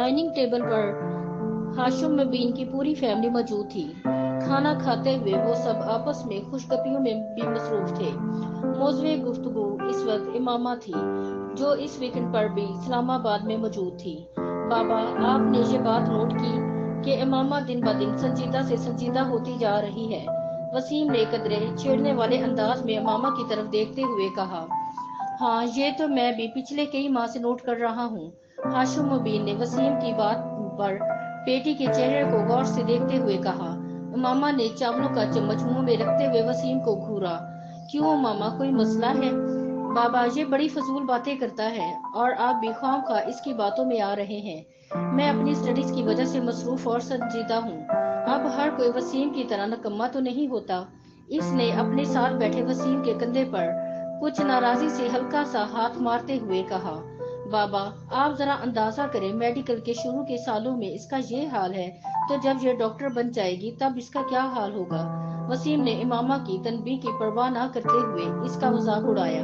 Dining table پر ہاشم مبین کی پوری family موجود تھی۔ کھانا کھاتے ہوئے وہ سب آپس میں خوش گپیوں میں بھی مصروف تھے۔ موضوع گفتگو اس وقت امامہ تھی، جو اس ویکنڈ پر بھی اسلام آباد میں موجود تھی۔ بابا، آپ نے یہ بات نوٹ کی کہ امامہ دن بدن سنجیدہ سے سنجیدہ ہوتی جا رہی ہے؟ وسیم نے قدرے چھیڑنے والے انداز میں امامہ کی طرف دیکھتے ہوئے کہا۔ ہاں، یہ تو میں بھی پچھلے کئی ماہ سے نوٹ کر رہا ہوں۔ ہاشم مبین نے وسیم کی بات پر بیٹی کے چہرے کو غور سے دیکھتے ہوئے کہا۔ امامہ نے چاولوں کا چمچ منہ میں رکھتے ہوئے وسیم کو گھورا۔ کیوں امامہ، کوئی مسئلہ ہے؟ بابا، یہ بڑی فضول باتیں کرتا ہے اور آپ بھی خواہ خواہ اس کی باتوں میں آ رہے ہیں۔ میں اپنی سٹڈیز کی وجہ سے مصروف اور سنجیدہ ہوں۔ اب ہر کوئی وسیم کی طرح نکما تو نہیں ہوتا۔ اس نے اپنے ساتھ بیٹھے وسیم کے کندھے پر کچھ ناراضی سے ہلکا سا ہاتھ مارتے ہوئے کہا۔ بابا، آپ ذرا اندازہ کریں، میڈیکل کے شروع کے سالوں میں اس کا یہ حال ہے تو جب یہ ڈاکٹر بن جائے گی تب اس کا کیا حال ہوگا؟ وسیم نے امامہ کی تنبیہ کی پرواہ نہ کرتے ہوئے اس کا مذاق اڑایا۔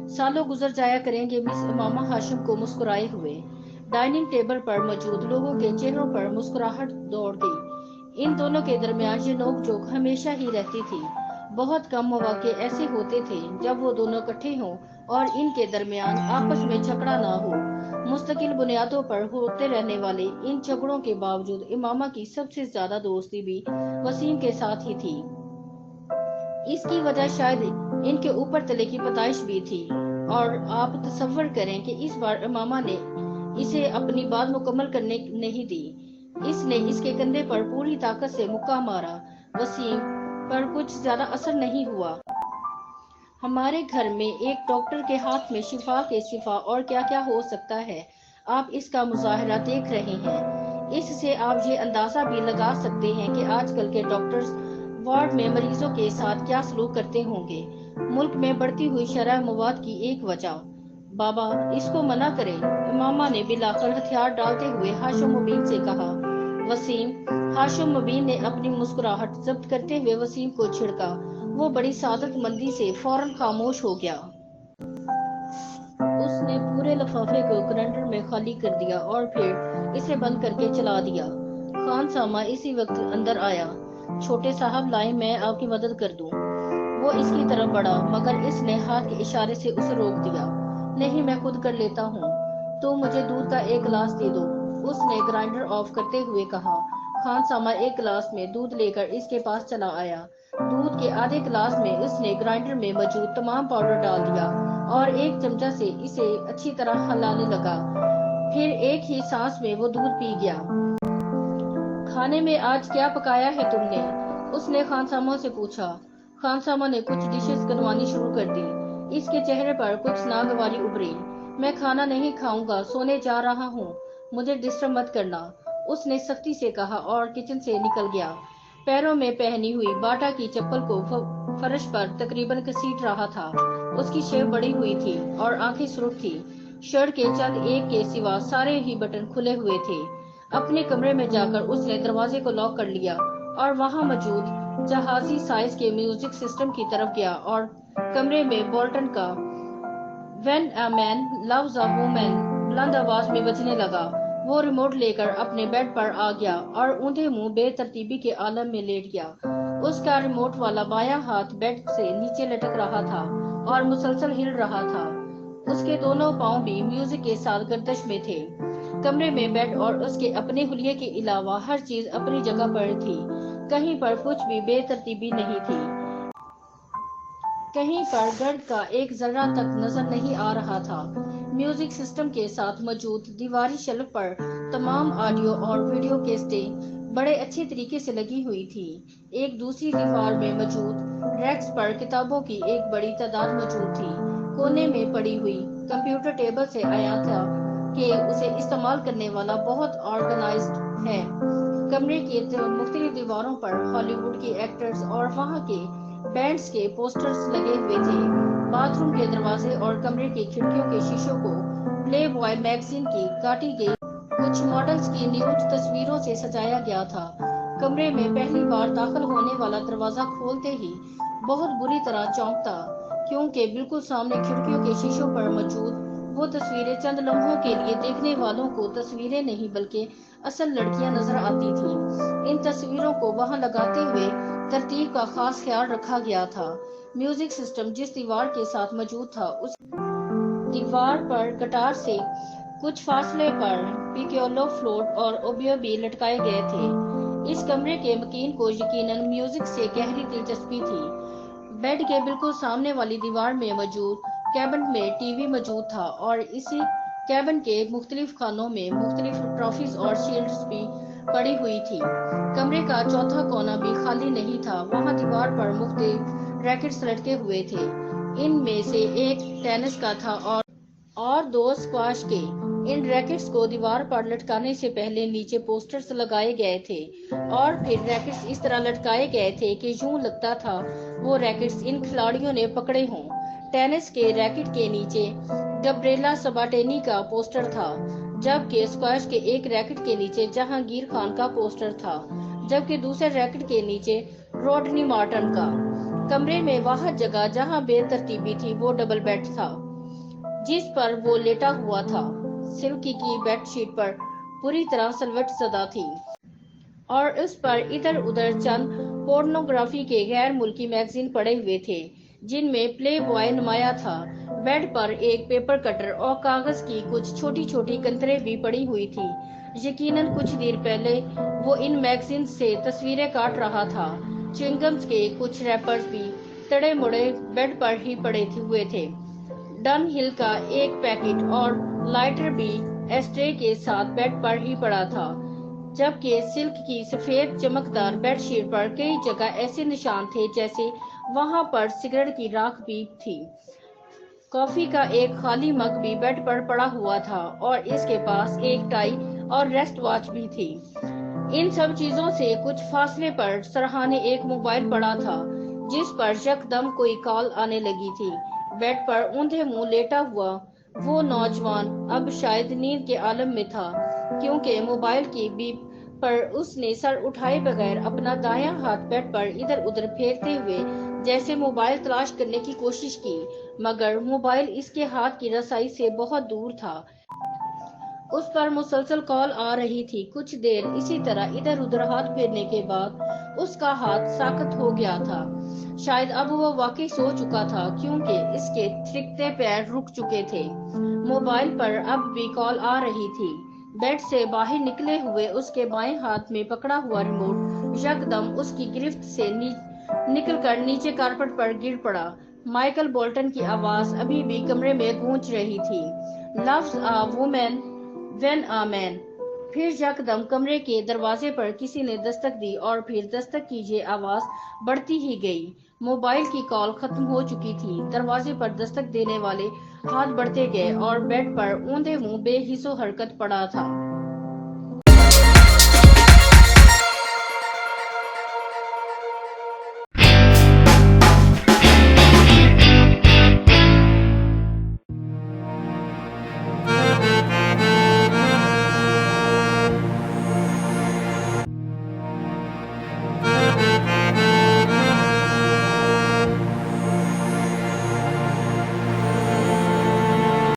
سالوں گزر جایا کریں گے، مس امامہ ہاشم کو مسکرائے ہوئے۔ ڈائننگ ٹیبل پر موجود لوگوں کے چہروں پر مسکراہٹ دوڑ گئی۔ ان دونوں کے درمیان یہ نوک جھوک ہمیشہ ہی رہتی تھی۔ بہت کم مواقع ایسے ہوتے تھے جب وہ دونوں اکٹھے ہوں اور ان کے درمیان آپس میں جھگڑا نہ ہو۔ مستقل بنیادوں پر ہوتے رہنے والے ان جھگڑوں کے باوجود امامہ کی سب سے زیادہ دوستی بھی وسیم کے ساتھ ہی تھی۔ اس کی وجہ شاید ان کے اوپر تلے کی پیدائش بھی تھی، اور آپ تصور کریں کہ اس بار امامہ نے اسے اپنی بات مکمل کرنے نہیں دی۔ اس نے اس کے کندھے پر پوری طاقت سے مکہ مارا۔ وسیم پر کچھ زیادہ اثر نہیں ہوا۔ ہمارے گھر میں ایک ڈاکٹر کے ہاتھ میں شفا کے سوا اور کیا کیا ہو سکتا ہے؟ آپ اس کا مظاہرہ دیکھ رہے ہیں۔ اس سے آپ یہ اندازہ بھی لگا سکتے ہیں کہ آج کل کے ڈاکٹرز وارڈ میں مریضوں کے ساتھ کیا سلوک کرتے ہوں گے۔ ملک میں بڑھتی ہوئی شرح مواد کی ایک وجہ۔ بابا، اس کو منع کریں، امامہ نے بلاخر ہتھیار ڈالتے ہوئے ہاشم مبین سے کہا۔ وسیم، ہاشم مبین نے اپنی مسکراہٹ ضبط کرتے ہوئے وسیم کو چھڑکا۔ وہ بڑی سعادت مندی سے فوراً خاموش ہو گیا۔ اس نے پورے لفافے کو کلنڈر میں خالی کر دیا اور پھر اسے بند کر کے چلا دیا۔ خان سامہ اسی وقت اندر آیا۔ چھوٹے صاحب لائیں، میں آپ کی مدد کر دوں۔ وہ اس کی طرف بڑھا مگر اس نے ہاتھ کے اشارے سے اسے روک دیا۔ نہیں، میں خود کر لیتا ہوں۔ تو مجھے دودھ کا ایک گلاس دے دو، اس نے گرائنڈر آف کرتے ہوئے کہا۔ خان سامہ ایک گلاس میں دودھ لے کر اس کے پاس چلا آیا۔ دودھ کے آدھے گلاس میں اس نے گرائنڈر میں موجود تمام پاؤڈر ڈال دیا اور ایک چمچہ سے اسے اچھی طرح ہلانے لگا۔ پھر ایک ہی سانس میں وہ دودھ پی گیا۔ کھانے میں آج کیا پکایا ہے تم نے؟ اس نے خان سامہ سے پوچھا۔ خان سامہ نے کچھ ڈشز گنوانی شروع کر دی۔ اس کے چہرے پر کچھ ناگواری ابھری۔ میں کھانا نہیں کھاؤں گا، سونے جا رہا ہوں، مجھے ڈسٹرب مت کرنا، اس نے سختی سے کہا اور کچن سے نکل گیا۔ پیروں میں پہنی ہوئی باٹا کی چپل کو فرش پر تقریباً گھسیٹ رہا تھا۔ اس کی شیو بڑی ہوئی تھی اور آنکھیں سرخ تھی۔ شرٹ کے چند ایک کے سوا سارے ہی بٹن کھلے ہوئے تھے۔ اپنے کمرے میں جا کر اس نے دروازے کو لاک کر لیا اور وہاں موجود جہازی سائز کے میوزک سسٹم کی طرف گیا اور کمرے میں بولٹن کا "When a man loves a woman" بلند آواز میں بجنے لگا۔ وہ ریموٹ لے کر اپنے بیڈ پر آ گیا اور اوندھے منہ بے ترتیبی کے عالم میں لیٹ گیا۔ اس کا ریموٹ والا بایاں ہاتھ بیڈ سے نیچے لٹک رہا تھا اور مسلسل ہل رہا تھا۔ اس کے دونوں پاؤں بھی میوزک کے ساتھ گردش میں تھے۔ کمرے میں بیڈ اور اس کے اپنے حلیے کے علاوہ ہر چیز اپنی جگہ پر تھی۔ کہیں پر کچھ بھی بے ترتیبی نہیں تھی۔ کہیں پر گرد کا ایک ذرہ تک نظر نہیں آ رہا تھا۔ میوزک سسٹم کے ساتھ موجود دیواری شیلف پر تمام آڈیو اور ویڈیو کیسٹیں بڑے اچھے طریقے سے لگی ہوئی تھی۔ ایک دوسری دیوار میں موجود ریکس پر کتابوں کی ایک بڑی تعداد موجود تھی۔ کونے میں پڑی ہوئی کمپیوٹر ٹیبل سے آیا تھا کہ اسے استعمال کرنے والا بہت آرگنائزڈ ہے۔ کمرے کی مختلف دیواروں پر ہالی ووڈ کے ایکٹرز اور وہاں کے بینڈز کے پوسٹرز لگے ہوئے تھے۔ باتھ روم کے دروازے اور کمرے کی کھڑکیوں کے شیشوں کو پلے بوائے میگزین کی کاٹی گئی کچھ ماڈلز کی نیوڈ تصویروں سے سجایا گیا تھا۔ کمرے میں پہلی بار داخل ہونے والا دروازہ کھولتے ہی بہت بری طرح چونکا، کیونکہ بالکل سامنے کھڑکیوں کے شیشوں پر موجود وہ تصویریں چند لمحوں کے لیے دیکھنے والوں کو تصویریں نہیں بلکہ اصل لڑکیاں نظر آتی تھیں۔ ان تصویروں کو وہاں لگاتے ہوئے ترتیب کا خاص خیال رکھا گیا تھا۔ میوزک سسٹم جس دیوار کے ساتھ موجود تھا اس دیوار پر گٹار سے کچھ فاصلے پر پیکولو فلوٹ اور اوبوے بھی لٹکائے گئے تھے۔ اس کمرے کے مکین کو یقیناً میوزک سے گہری دلچسپی تھی۔ بیڈ کے بالکل سامنے والی دیوار میں موجود کیبن میں ٹی وی موجود تھا اور اسی کیبن کے مختلف خانوں میں مختلف ٹرافیز اور شیلڈز بھی پڑی ہوئی تھی۔ کمرے کا چوتھا کونا بھی خالی نہیں تھا۔ وہاں دیوار پر مختلف ریکٹس لٹکے ہوئے تھے۔ ان میں سے ایک ٹینس کا تھا اور دو اسکواش کے۔ ان ریکٹس کو دیوار پر لٹکانے سے پہلے نیچے پوسٹرز لگائے گئے تھے اور پھر ریکٹس اس طرح لٹکائے گئے تھے کہ یوں لگتا تھا وہ ریکٹس ان کھلاڑیوں نے پکڑے ہوں۔ ٹینس کے ریکٹ کے نیچے گبریلا سباٹینی کا پوسٹر تھا، جبکہ اسکواش کے ایک ریکٹ کے نیچے جہانگیر خان کا پوسٹر تھا، جبکہ دوسرے ریکٹ کے نیچے روڈنی مارٹن کا۔ کمرے میں واحد جگہ جہاں بے ترتیبی تھی وہ ڈبل بیڈ تھا جس پر وہ لیٹا ہوا تھا۔ سلکی کی بیڈ شیٹ پر پوری طرح سلوٹ زدہ تھی اور اس پر ادھر ادھر چند پورنوگرافی کے غیر ملکی میگزین پڑے ہوئے تھے جن میں پلے بوائے نمایاں تھا۔ بیڈ پر ایک پیپر کٹر اور کاغذ کی کچھ چھوٹی چھوٹی کنتریں بھی پڑی ہوئی تھی۔ یقیناً کچھ دیر پہلے وہ ان میگزین سے تصویریں کاٹ رہا تھا۔ چوئنگمز کے کچھ ریپرز بھی تڑے مڑے بیڈ پر ہی پڑے ہوئے تھے۔ ڈن ہل کا ایک پیکٹ اور لائٹر بھی ایسٹرے کے ساتھ بیڈ پر ہی پڑا تھا، جبکہ سلک کی سفید چمکدار بیڈ شیٹ پر کئی جگہ ایسے نشان تھے جیسے وہاں پر سگریٹ کی راکھ بھی تھی۔ کافی کا ایک خالی مگ بھی بیڈ پر پڑا ہوا تھا اور اس کے پاس ایک ٹائی اور ریسٹ واچ بھی تھی۔ ان سب چیزوں سے کچھ فاصلے پر سرہانے ایک موبائل پڑا تھا جس پر یکدم کوئی کال آنے لگی تھی۔ بیڈ پر اوندھے منہ لیٹا ہوا وہ نوجوان اب شاید نیند کے عالم میں تھا، کیونکہ موبائل کی بیپ پر اس نے سر اٹھائے بغیر اپنا دایاں ہاتھ بیڈ پر ادھر ادھر پھیرتے ہوئے جیسے موبائل تلاش کرنے کی کوشش کی، مگر موبائل اس کے ہاتھ کی رسائی سے بہت دور تھا۔ اس پر مسلسل کال آ رہی تھی۔ کچھ دیر اسی طرح ادھر ادھر ہاتھ پھیرنے کے بعد اس کا ہاتھ ساکت ہو گیا تھا۔ شاید اب وہ واقعی سو چکا تھا، کیونکہ اس کے تھرکتے پیر رک چکے تھے۔ موبائل پر اب بھی کال آ رہی تھی۔ بیڈ سے باہر نکلے ہوئے اس کے بائیں ہاتھ میں پکڑا ہوا ریموٹ یکدم اس کی گرفت سے نکل کر نیچے کارپٹ پر گر پڑا۔ مائیکل بولٹن کی آواز ابھی بھی کمرے میں گونج رہی تھی، لفظ "آ وومن وین آ مین"۔ پھر یکدم کمرے کے دروازے پر کسی نے دستک دی اور پھر دستک کی یہ آواز بڑھتی ہی گئی۔ موبائل کی کال ختم ہو چکی تھی۔ دروازے پر دستک دینے والے ہاتھ بڑھتے گئے اور بیڈ پر اوندھے منہ بے حس و حرکت پڑا تھا۔